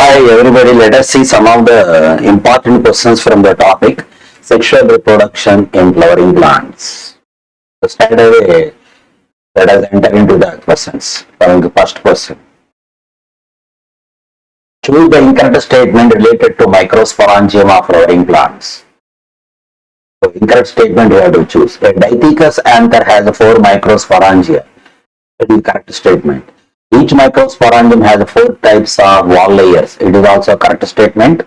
Hi everybody, let us see some of the important questions from the topic sexual reproduction in flowering plants. So straight away, let us enter into the questions. From the first question. Choose the incorrect statement related to microsporangium of flowering plants. So incorrect statement you have to choose. A dithecous anther has 4 microsporangia. It is correct statement. Each microsporangium has 4 types of wall layers. It is also a correct statement.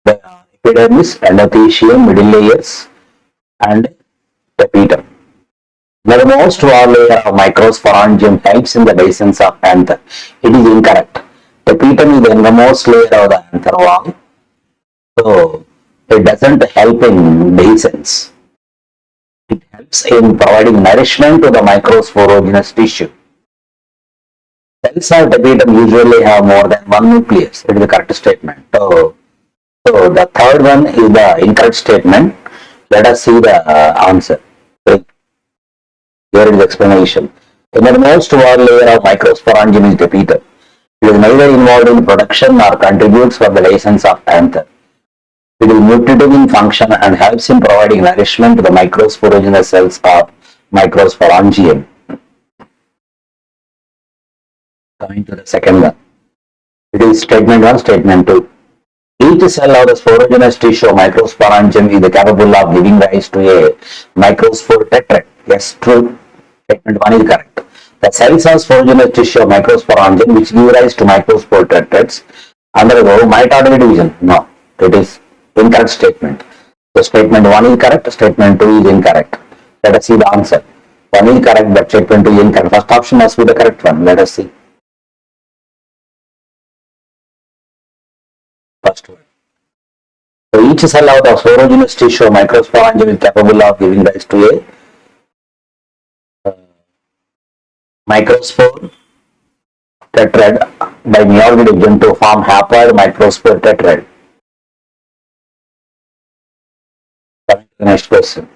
The epidermis, endothelium, middle layers, and tapetum. The most wall layer of microsporangium types in the basins of anther. It is incorrect. Tapetum is the innermost layer of the anther wall. So it doesn't help in basins. It helps in providing nourishment to the microsporogenous tissue. Cells of tapetum usually have more than one nucleus. It is the correct statement. So the third one is the incorrect statement. Let us see the answer. Here is the explanation. The innermost wall layer of microsporangium is tapetum. It is neither involved in production nor contributes for the license of anther. It is nutritive in function and helps in providing nourishment to the microsporogenous cells of microsporangium. Coming to the second one. It is statement 1, statement 2. Each cell of the sporogenous tissue of microsporangium is capable of giving rise to a microspore tetrad. Yes, true. Statement 1 is correct. The cells of sporogenous tissue of microsporangium which give rise to microspore tetrads undergo mitotic division. No, it is incorrect statement. So statement 1 is correct, statement 2 is incorrect. Let us see the answer. 1 is correct, but statement 2 is incorrect. First option must be the correct one. Let us see. First one. So each cell of the sporogenous tissue of microsporangium is capable of giving rise to a microspore tetrad by meiotic division to form haploid microspore tetrad. Coming to the next question.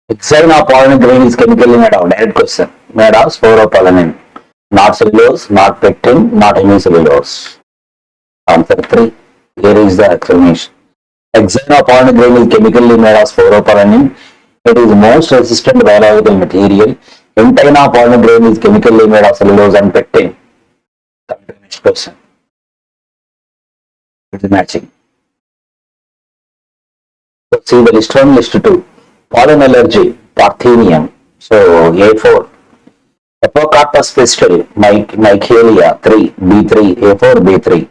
Exine of pollen grain is chemically made of direct question. Made of sporopollenin. Not cellulose, not pectin, not hemicellulose. Answer 3. Here is the explanation. Exine of pollen grain is chemically made of sporopollenin. It is most resistant biological material. Intine of pollen grain is chemically made of cellulose and pectin. Coming to the next question. It is matching. So see the list 1, list 2. Pollen allergy, parthenium. So A4. Epocarpus pistil, Michaelia 3, B3, A4, B3.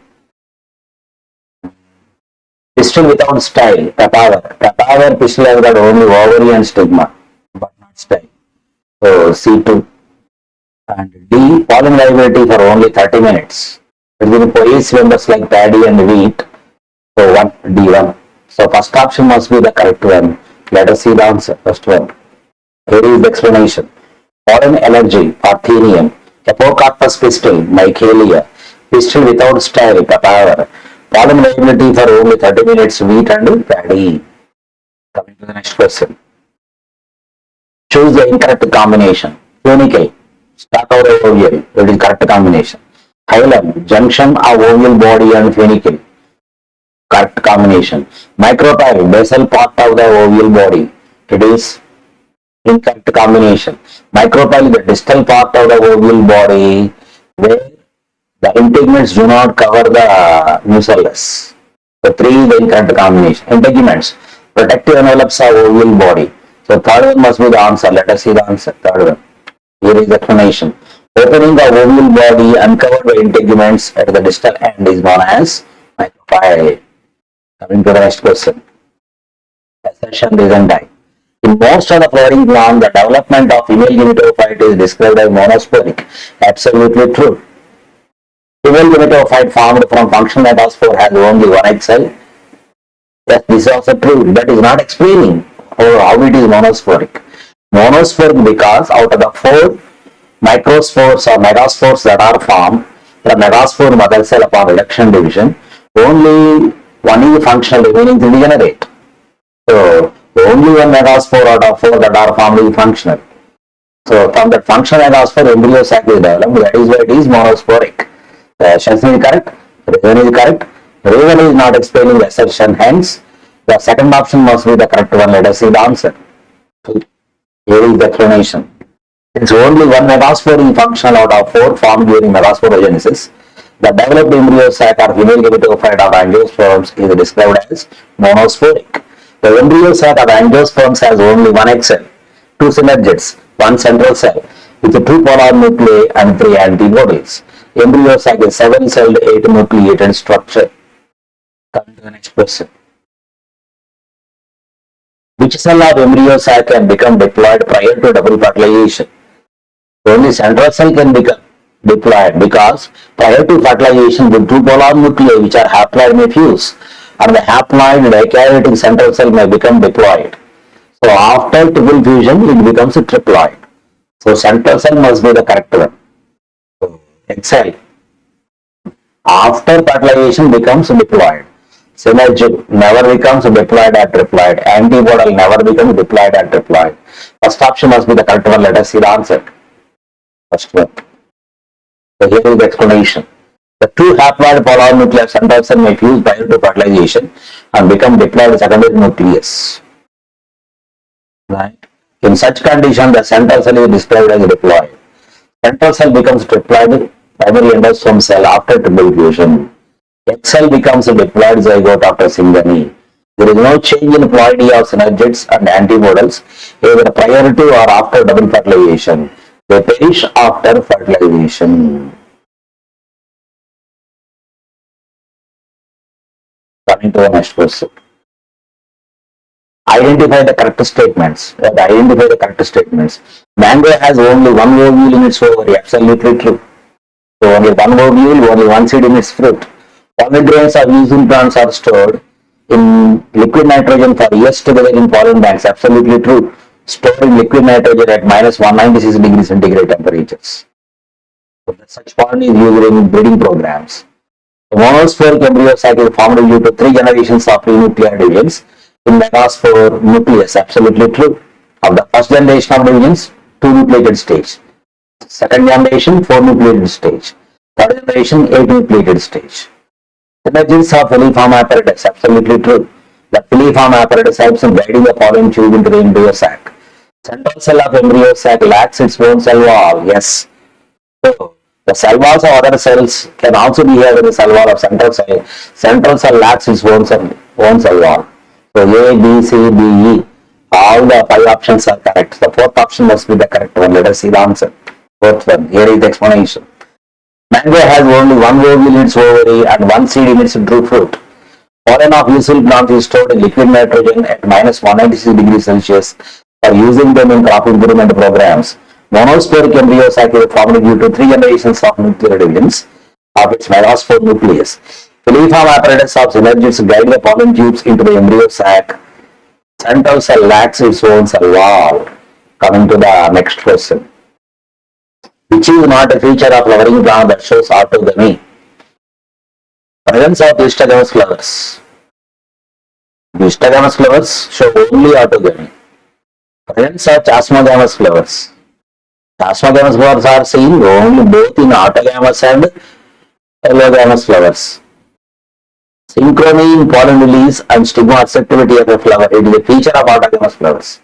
Pistil without style, papaver. Papaver pistil has got only ovary and stigma, but not style. So C2. And D, pollen viability for only 30 minutes. It will be for each members like paddy and wheat. So 1, D1. So first option must be the correct one. Let us see the answer. First one. Here is the explanation. Pollen allergy, parthenium. Epocarpus pistil, Michaelia. Pistil without style, papaver. Pollen viability for only 30 minutes, wheat and paddy. Coming to the next question. Choose the incorrect combination. Funicle, stator ovule. It is correct combination. Hilum, junction of ovule body and funicle. Correct combination. Micropyle, basal part of the ovule body. It is incorrect combination. Micropyle is the distal part of the ovule body where the integuments do not cover the nucellus. So 3 is the incorrect combination. Integuments, protective envelopes of ovule body. So third one must be the answer. Let us see the answer. Third one. Here is the explanation. Opening the ovule body uncovered by integuments at the distal end is known as micropyle. Coming to the next question. Assertion, reason, type. In most of the flowering plant, the development of female gametophyte is described as monosporic. Absolutely true. Female gametophyte formed from functional metaspore has only one egg cell. Yes, this is also true. That is not explaining how it is monosporic. Monosporic because out of the 4 microspores or megaspores that are formed, the megaspore mother cell upon reduction division, only one is functional, remaining 3 degenerate. So only one megaspore out of 4 that are formed is functional. So from that functional megaspore, embryo sac is developed. That is why it is monosporic. The assumption is correct. Reason is correct. Reason is not explaining the assertion. Hence, the second option must be the correct one. Let us see the answer. Here is the explanation. Since only one megaspore is functional out of 4 formed during megasporogenesis, the developed embryo sac or female gametophyte of angiosperms is described as monosporic. The embryo sac of angiosperms has only one egg cell, 2 synergids, 1 central cell with 2 polar nuclei and 3 antibodies. Embryo sac is 7-celled 8-nucleated structure. Coming to the next question. Which cell of embryo sac can become diploid prior to double fertilization? Only central cell can become diploid because prior to fertilization the 2 polar nuclei which are haploid may fuse and the haploid dikaryotic central cell may become diploid. So after triple fusion it becomes a triploid. So central cell must be the correct one. So egg cell after fertilization becomes diploid. Synergid never becomes diploid or triploid. Antibodal never becomes diploid or triploid. First option must be the correct one. Let us see the answer. First one. So here is the explanation. The 2 haploid polar nuclei of central cell may fuse prior to fertilization and become diploid secondary nucleus. Right? In such condition, the central cell is described as diploid. Central cell becomes triploid primary endosperm cell after triple fusion. Egg cell becomes a diploid zygote after syngony. There is no change in ploidy of synergids and antibodies either prior to or after double fertilization. They perish after fertilization. Coming to the next question. Identify the correct statements. Identify the correct statements. Mango has only one ovule in its ovary. Absolutely true. So only one ovule, only one seed in its fruit. Pollen grains of using plants are stored in liquid nitrogen for years together in pollen banks. Absolutely true. Stored in liquid nitrogen at minus 196 degrees centigrade temperatures. So such pollen is used in breeding programs. The monosporic embryo sac is formed due to 3 generations of prenuclear divisions in megaspore nucleus. Absolutely true. Of the first generation of divisions, 2 nucleated stage. Second generation, 4 nucleated stage. Third generation, 8 nucleated stage. Synergids of filiform apparatus. Absolutely true. The filiform apparatus helps in guiding the pollen tube into the embryo sac. Central cell of embryo sac lacks its own cell wall. Yes. So, the cell walls of other cells can also be here in the cell wall of central cell. Central cell lacks its own cell wall. So A, B, C, D, E. All the 5 options are correct. The 4th option must be the correct one. Let us see the answer. 4th one. Here is the explanation. Mango has only one ovule in its ovary and one seed in its true fruit. Pollen of usual plants is stored in liquid nitrogen at minus 196 degrees Celsius for using them in crop improvement programs. Monosporic embryo sac is formed due to 3 generations of nuclear divisions of its megaspore nucleus. Filiform apparatus of synergids guide the pollen tubes into the embryo sac. Central cell lacks its own cell wall. Coming to the next question. Which is not a feature of flowering plant that shows autogamy? Presence of histogamous flowers. Histogamous flowers show only autogamy. Presence of chasmogamous flowers. Chasmogamous flowers are seen only both in autogamous and allogamous flowers. Synchrony in pollen release and stigma acceptivity of a flower. It is a feature of autogamous flowers.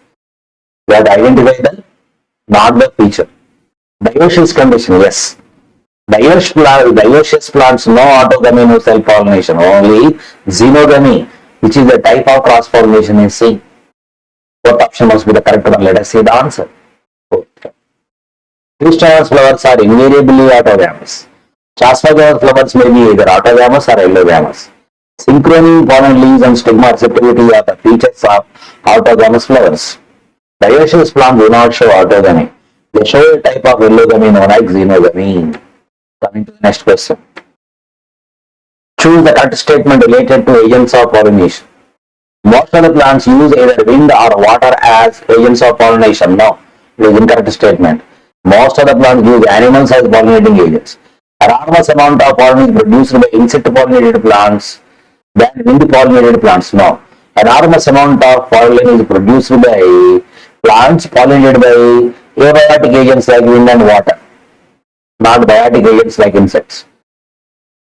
We have to identify the not the feature. Dioecious condition, yes. Dioecious plants, no autogamy, no self-pollination, only xenogamy, which is a type of cross-pollination is seen. What option must be the correct one? Let us see the answer. Histogamous flowers are invariably autogamous. Chasmogamous flowers may be either autogamous or allogamous. Synchrony, pollen leaves, and stigma acceptivity are the features of autogamous flowers. Dioecious plants do not show autogamy. They show a type of allogamy known as xenogamy. Coming to the next question. Choose the correct statement related to agents of pollination. Most of the plants use either wind or water as agents of pollination. No, it is incorrect statement. Most of the plants use animals as pollinating agents. Enormous amount of pollen is produced by insect pollinated plants than wind pollinated plants. No, enormous amount of pollen is produced by plants pollinated by abiotic agents like wind and water, not biotic agents like insects.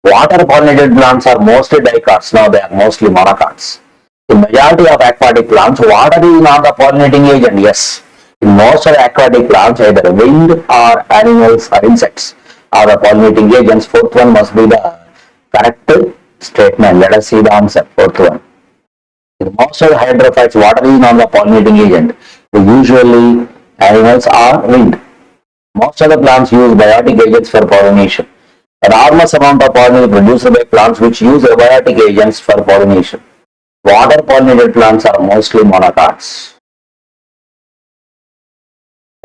Water pollinated plants are mostly dicots. Now they are mostly monocots. In majority of aquatic plants, water is not the pollinating agent. Yes. In most of the aquatic plants, either wind or animals or insects are the pollinating agents. Fourth one must be the correct statement. Let us see the answer. Fourth one. In most of the hydrophytes, water is not the pollinating agent. Usually animals or wind. Most of the plants use biotic agents for pollination. Enormous amount of pollen is produced by plants which use abiotic agents for pollination. Water pollinated plants are mostly monocots.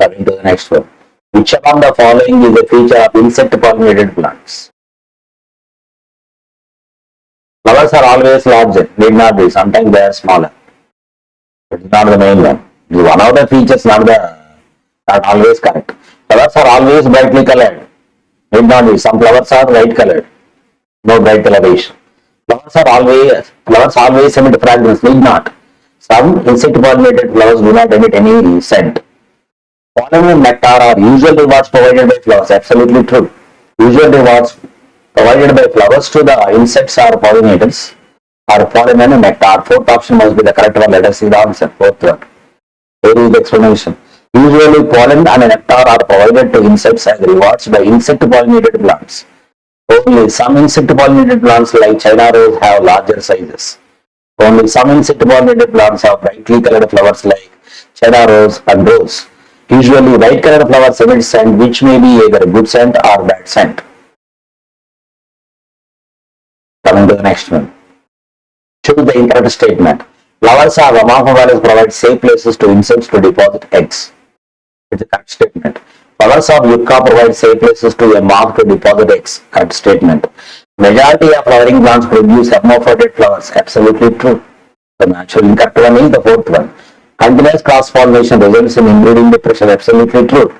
Coming to the next one. Which among the following is a feature of insect pollinated plants? Flowers are always larger, need not be, sometimes they are smaller. It's not the main one. It's one of the features, not always correct. Flowers are always brightly colored. Need not be. Some flowers are white colored. No bright coloration. Flowers always emit fragrance. Need not. Some insect pollinated flowers do not emit any scent. Pollen and nectar are usual rewards provided by flowers. Absolutely true. Usual rewards provided by flowers to the insects or pollinators are pollen and nectar. Fourth option must be the correct one. Let us see the answer. Fourth one. Here is the explanation. Usually pollen and nectar are provided to insects as rewards by insect pollinated plants. Only some insect pollinated plants like China rose have larger sizes. Only some insect pollinated plants have brightly colored flowers like China rose and rose. Usually white colored flowers emit scent which may be either good scent or bad scent. Coming to the next one. Choose the incorrect statement. Flowers of Amorphophallus provide safe places to insects to deposit eggs. It's a correct statement. Flowers of Yucca provide safe places to a moth to deposit eggs. Correct statement. Majority of flowering plants produce hermaphrodite flowers. Absolutely true. The natural incorrect one is the fourth one. Continuous cross pollination results in inbreeding depression. Absolutely true.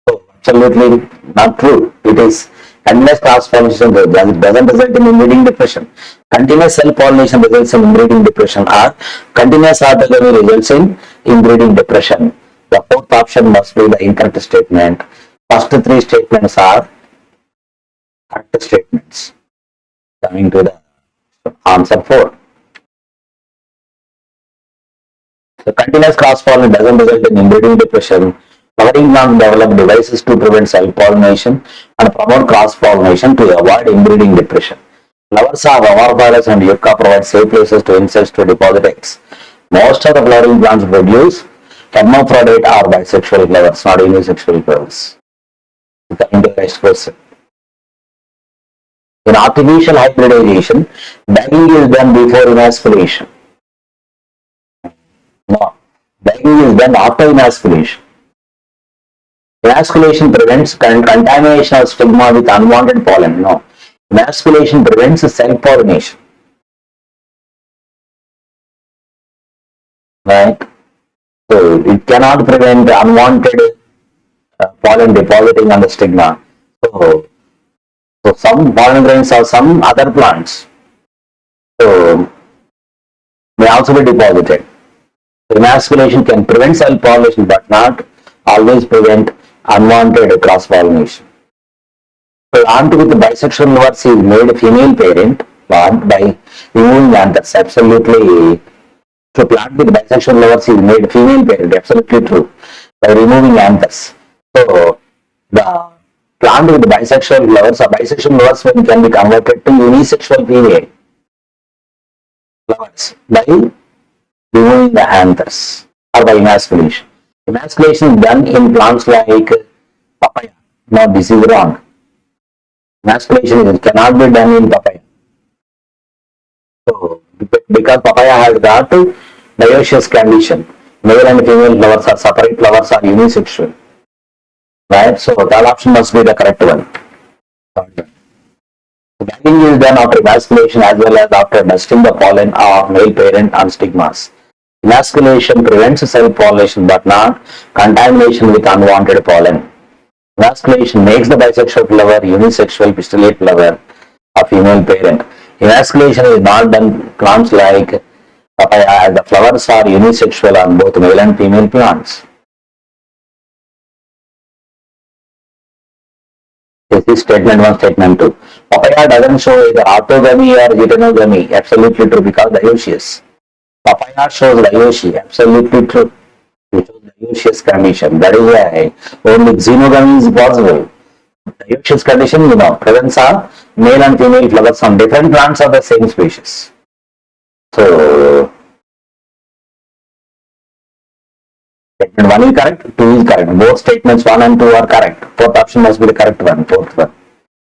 So, absolutely not true. It is continuous cross pollination doesn't result in inbreeding depression. Continuous cell pollination results in inbreeding depression, or continuous orthogamy results in inbreeding depression. The fourth option must be the incorrect statement. First three statements are correct statements. Coming to the answer 4. The continuous cross-pollination doesn't result in inbreeding depression. Flowering plants develop devices to prevent self-pollination and promote cross-pollination to avoid inbreeding depression. Flowers of Amorphophallus and Yucca provide safe places to insects to deposit eggs. Most of the flowering plants produce hermaphrodite or bisexual flowers, not unisexual flowers. Coming to the next question. In artificial hybridization, bagging is done before emasculation. No, bagging is done after emasculation. Emasculation prevents contamination of stigma with unwanted pollen. No, emasculation prevents self-pollination. Right? So it cannot prevent unwanted pollen depositing on the stigma. So some pollen grains or some other plants may also be deposited. Emasculation can prevent self-pollination but not always prevent unwanted cross-pollination. Plant with bisexual flowers is made female parent plant by removing anthers. Absolutely. So plant with bisexual flowers is made female parent. Absolutely true. By removing anthers. So the plant with bisexual flowers or bisexual flowers can be converted to unisexual female flowers by removing the anthers or by emasculation. Emasculation is done in plants like papaya. No, this is wrong. Emasculation cannot be done in papaya. So, because papaya has got dioecious condition, male and female flowers are separate, flowers are unisexual. Right? So, that option must be the correct one. Bagging is done after emasculation as well as after dusting the pollen of male parent on stigmas. Emasculation prevents self-pollination but not contamination with unwanted pollen. Emasculation makes the bisexual flower unisexual pistillate flower of female parent. Emasculation is not done plants like papaya as the flowers are unisexual on both male and female plants. This is statement 1, statement 2. Papaya doesn't show either orthogamy or heterogamy. Absolutely true because dioecious. Papaya shows dioecious. Absolutely true. It shows dioecious condition. That is why only xenogamy is possible. Dioecious condition, presence of male and female flowers on different plants of the same species. So, statement 1 is correct, 2 is correct. Both statements 1 and 2 are correct. Fourth option must be the correct one, fourth one.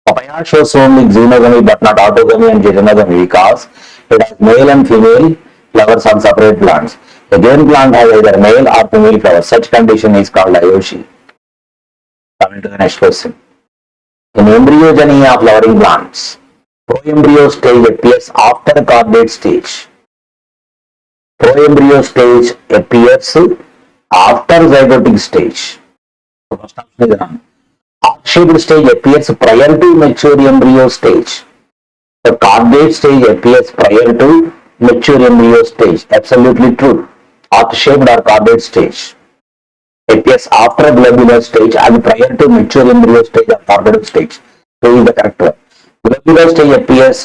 Papaya shows only xenogamy but not orthogamy and heterogamy because it has male and female flowers on separate plants. A given plant has either male or female flowers. Such condition is called dioecious. Coming to the next question. In embryogeny of flowering plants, proembryo stage appears after chordate stage. Proembryo stage appears after zygotic stage. So first option is wrong. Heart-shaped stage appears prior to mature embryo stage. The chordate stage appears prior to mature embryo stage. Absolutely true. Heart-shaped or chordate stage appears after globular stage and prior to mature embryo stage or chordate stage. So is the correct one. Globular stage appears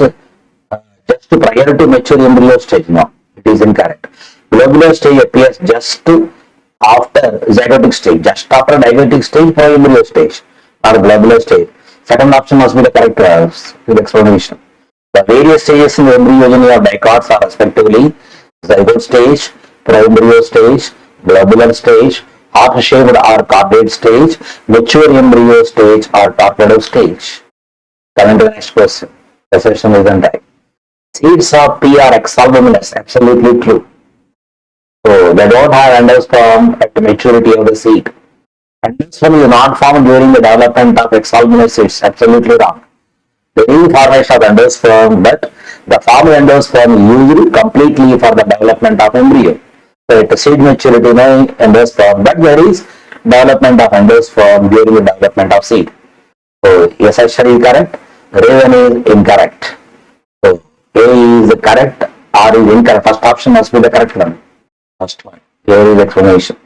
just prior to mature embryo stage. No, it is incorrect. Globular stage appears just after zygotic stage, just after diabetic stage for embryo stage or globular stage. Second option must be the correct with explanation. The various stages in the embryogeny of dicots are respectively zygote stage, proembryo stage, globular stage, heart-shaped or chordate stage, mature embryo stage or torpedo stage. Coming to the next question. The session is done. Seeds of pea are exalbuminous. Absolutely true. So they don't have endosperm at the maturity of the seed. Endosperm is not formed during the development of exalbuminous seeds. Absolutely wrong. There is formation of endosperm, but the formed endosperm is used completely for the development of embryo. So at the seed maturity, no endosperm, but there is development of endosperm during the development of seed. So yes, actually correct. Raven is incorrect. So A is correct, R is incorrect. First option must be the correct one. First one. Here is explanation.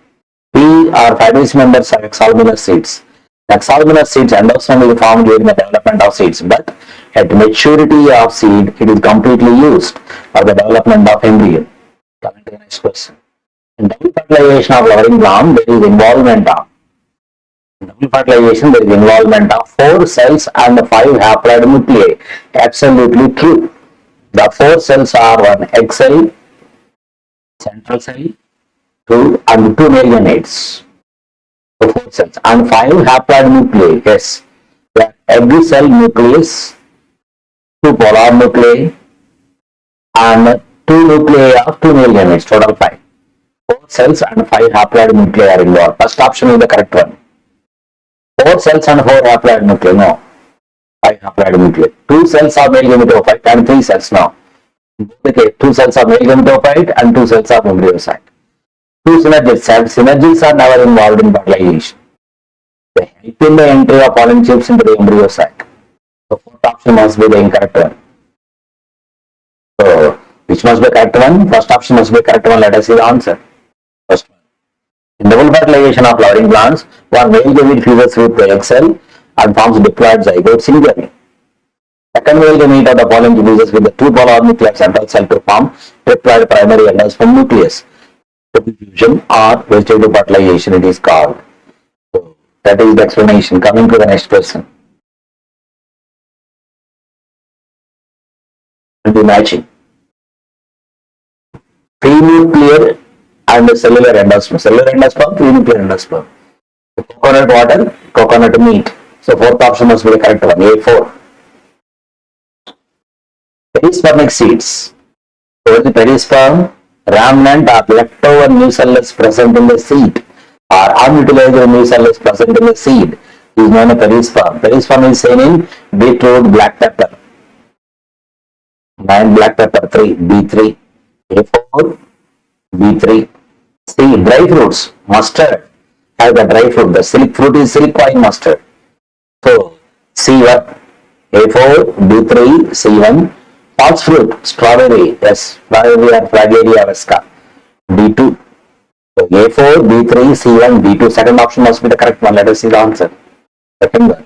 P are fibrous members of exalbuminous seeds. Exalbuminous seeds endosperm is formed during the development of seeds, but at maturity of seed, it is completely used for the development of embryo. Coming to the next question. In double fertilization of flowering plant, there is involvement of double fertilization, there is involvement of 4 cells and 5 haploid nuclei. Absolutely true. The 4 cells are one egg cell, central cell, 2 and 2 male gametes. So 4 cells and 5 haploid nuclei. Yes, the egg cell nucleus, 2 polar nuclei, and 2 nuclei of 2 male gametes. Total 5. 4 cells and 5 haploid nuclei are involved. First option is the correct one. 4 cells and 4 haploid nuclei. No. 5 haploid nuclei. 2 cells are male gametophyte and 3 cells now. Okay, 2 cells are male gametophyte and 2 cells are embryocyte. 2 synergies. Synergies are never involved in fertilization. They help in the entry of pollen chips into the embryocyte. So fourth option must be the incorrect one. So which must be the correct one? First option must be the correct one. Let us see the answer. First one. In double fertilization of flowering plants, one male gamete fuses with the egg cell and forms diploid zygote singularly. Second male gamete of the pollen fuses with the 2 polar nuclei central cell to form triploid primary endosperm nucleus. Triple fusion or vegetative fertilization it is called. So that is the explanation. Coming to the next question. The matching. Prenuclear and cellular endosperm. Cellular endosperm, prenuclear endosperm. Coconut water, coconut meat. So fourth option must be the correct one. A4. Perispermic seeds. So the perisperm, remnant or leftover nucellus present in the seed or unutilized nucellus present in the seed is known as perisperm. Perisperm is seen in beetroot, black pepper. 9 black pepper 3, B3, A4, B3. C, dry fruits, mustard has the dry fruit. The silk fruit is silk-wine mustard. So C1, A4, B3, C1. False fruit, strawberry, yes, strawberry or Flagella vesca, B2. So A4, B3, C1, B2. Second option must be the correct one. Let us see the answer. Second one.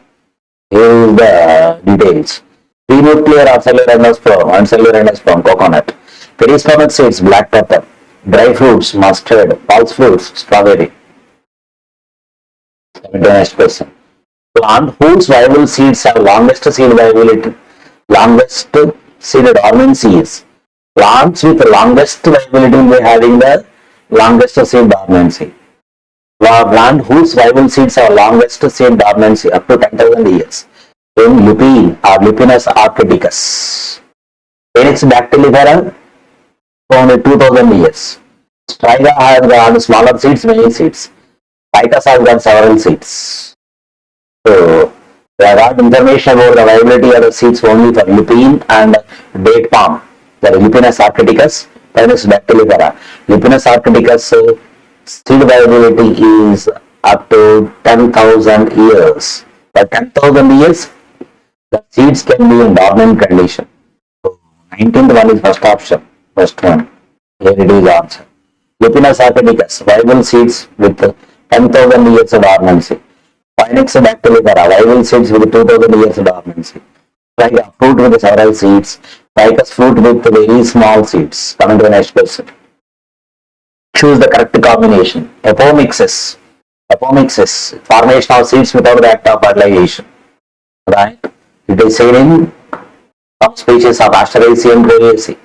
Here is the details. Pre-nuclear are cellular endosperm and cellular endosperm, coconut. Peristomach seeds, black pepper. Dry fruits, mustard. Pulse fruits, strawberry. The next question. Plant whose viable seeds have longest seed viability, longest seed dormancy is. Plants with the longest viability will be having the longest seed dormancy. Plant whose viable seeds have longest seed dormancy up to 10,000 years. In lupine or Lupinus arcticus. Phoenix dactylifera only 2000 years. Striga has got smaller seeds, many seeds. Ficus has got several seeds. So, we have got information about the viability of the seeds only for lupine and date palm. That is Lupinus arcticus, Phoenix dactylifera. Lupinus arcticus seed viability is up to 10,000 years. For 10,000 years, the seeds can be in dormant condition. So, 19th one is first option, first one. Here it is answer. Lupinus arcticus, viable seeds with 10,000 years of dormancy. Phoenix dactylifera, viable seeds with 2,000 years of dormancy. Like a fruit with several seeds. Ficus fruit with very small seeds. Coming to the next question. Choose the correct combination. Apomixis. Apomixis, formation of seeds without the act of fertilization. Right? It is seen in some species of Asteraceae and Poaceae.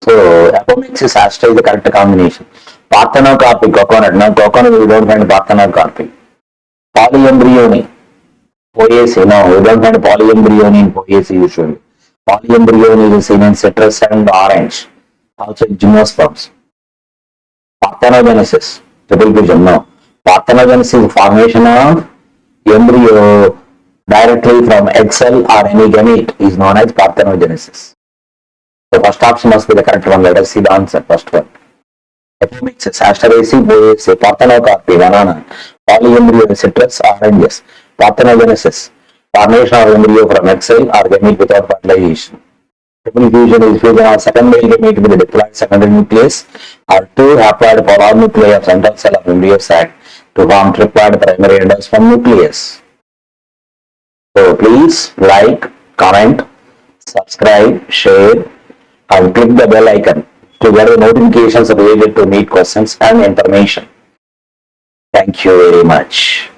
So, apomixis aster is the correct combination. Parthenocarpy, coconut. Now, coconut we don't find parthenocarpy. Polyembryony, Poaceae. No, we don't find polyembryony in Poaceae usually. Polyembryony is seen in citrus and orange. Also in gymnosperms. Parthenogenesis, triple fusion. No. Parthenogenesis is formation of embryo directly from egg cell or any gamete is known as parthenogenesis. The first option must be the correct one. Let us see the answer. First one. Apomixis, Asteraceae, Poaceae, Parthenocarpy, banana, polyembryo, citrus, oranges. Parthenogenesis, formation of embryo from egg cell or gamete without fertilization. Triple fusion is fusion of secondary gamete with a diploid secondary nucleus or two haploid polar nuclei of central cell of embryo sac to form triploid primary endosperm nucleus. So please like, comment, subscribe, share and click the bell icon to get the notifications related to NEET questions and information. Thank you very much.